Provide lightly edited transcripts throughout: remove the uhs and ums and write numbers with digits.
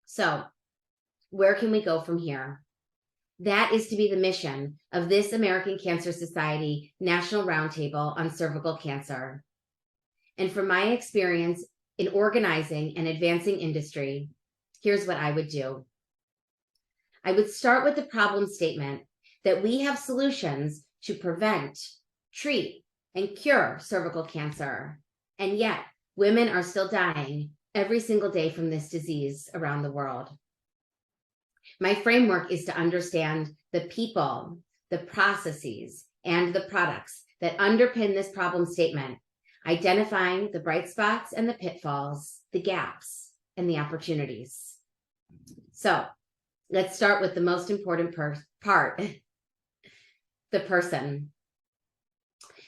So where can we go from here? That is to be the mission of this American Cancer Society National Roundtable on Cervical Cancer. And from my experience in organizing and advancing industry, here's what I would do. I would start with the problem statement that we have solutions to prevent, treat, and cure cervical cancer. And yet, women are still dying every single day from this disease around the world. My framework is to understand the people, the processes, and the products that underpin this problem statement, identifying the bright spots and the pitfalls, the gaps, and the opportunities. So let's start with the most important part, the person.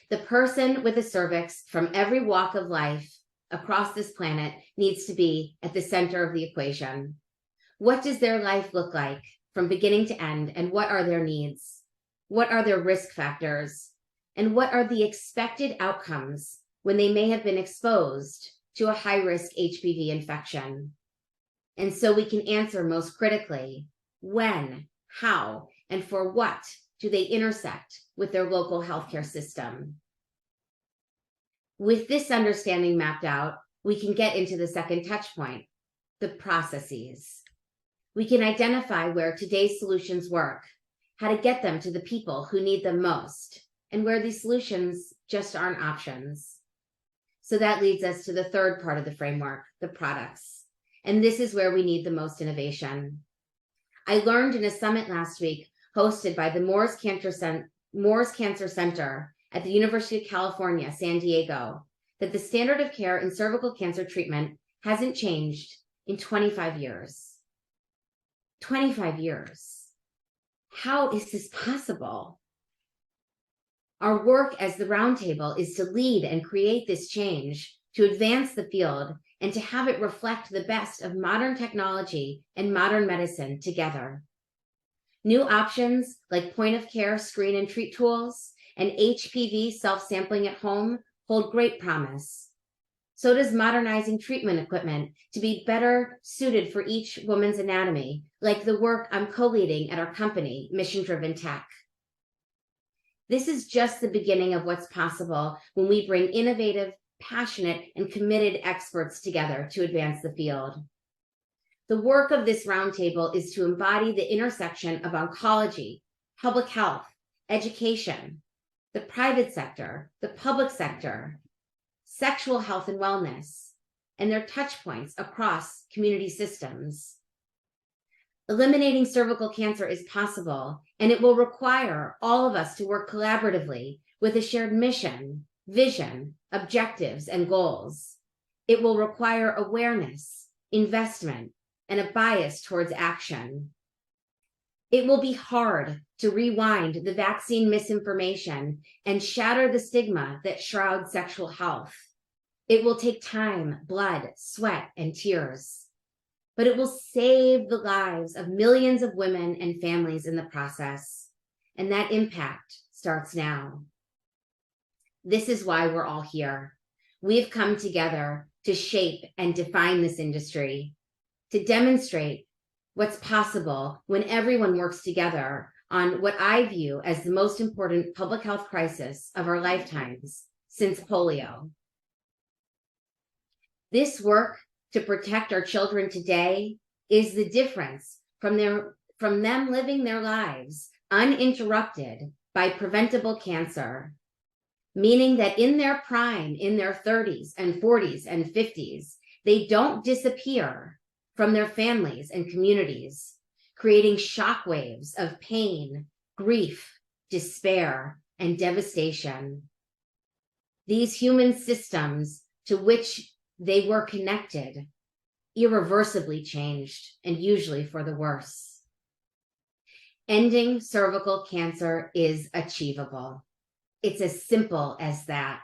The person with a cervix from every walk of life across this planet needs to be at the center of the equation. What does their life look like from beginning to end, and what are their needs? What are their risk factors? And what are the expected outcomes when they may have been exposed to a high-risk HPV infection? And so we can answer most critically, when, how, and for what do they intersect with their local healthcare system? With this understanding mapped out, we can get into the second touch point, the processes. We can identify where today's solutions work, how to get them to the people who need them most, and where these solutions just aren't options. So that leads us to the third part of the framework, the products. And this is where we need the most innovation. I learned in a summit last week hosted by the Moores Cancer Center at the University of California, San Diego, that the standard of care in cervical cancer treatment hasn't changed in 25 years. 25 years. How is this possible? Our work as the Roundtable is to lead and create this change, to advance the field, and to have it reflect the best of modern technology and modern medicine together. New options like point-of-care screen and treat tools and HPV self-sampling at home hold great promise. So does modernizing treatment equipment to be better suited for each woman's anatomy, like the work I'm co-leading at our company, Mission Driven Tech. This is just the beginning of what's possible when we bring innovative, passionate, and committed experts together to advance the field. The work of this roundtable is to embody the intersection of oncology, public health, education, the private sector, the public sector, sexual health and wellness, and their touch points across community systems. Eliminating cervical cancer is possible, and it will require all of us to work collaboratively with a shared mission, vision, objectives, and goals. It will require awareness, investment, and a bias towards action. It will be hard to rewind the vaccine misinformation and shatter the stigma that shrouds sexual health. It will take time, blood, sweat, and tears, but it will save the lives of millions of women and families in the process. And that impact starts now. This is why we're all here. We've come together to shape and define this industry, to demonstrate what's possible when everyone works together on what I view as the most important public health crisis of our lifetimes since polio. This work to protect our children today is the difference from them living their lives uninterrupted by preventable cancer, meaning that in their prime, in their 30s and 40s and 50s, they don't disappear from their families and communities, creating shockwaves of pain, grief, despair, and devastation. These human systems to which they were connected irreversibly changed, and usually for the worse. Ending cervical cancer is achievable. It's as simple as that.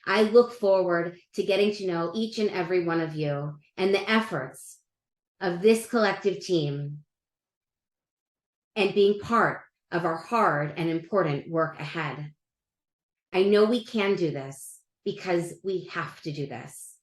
I look forward to getting to know each and every one of you and the efforts of this collective team and being part of our hard and important work ahead. I know we can do this because we have to do this.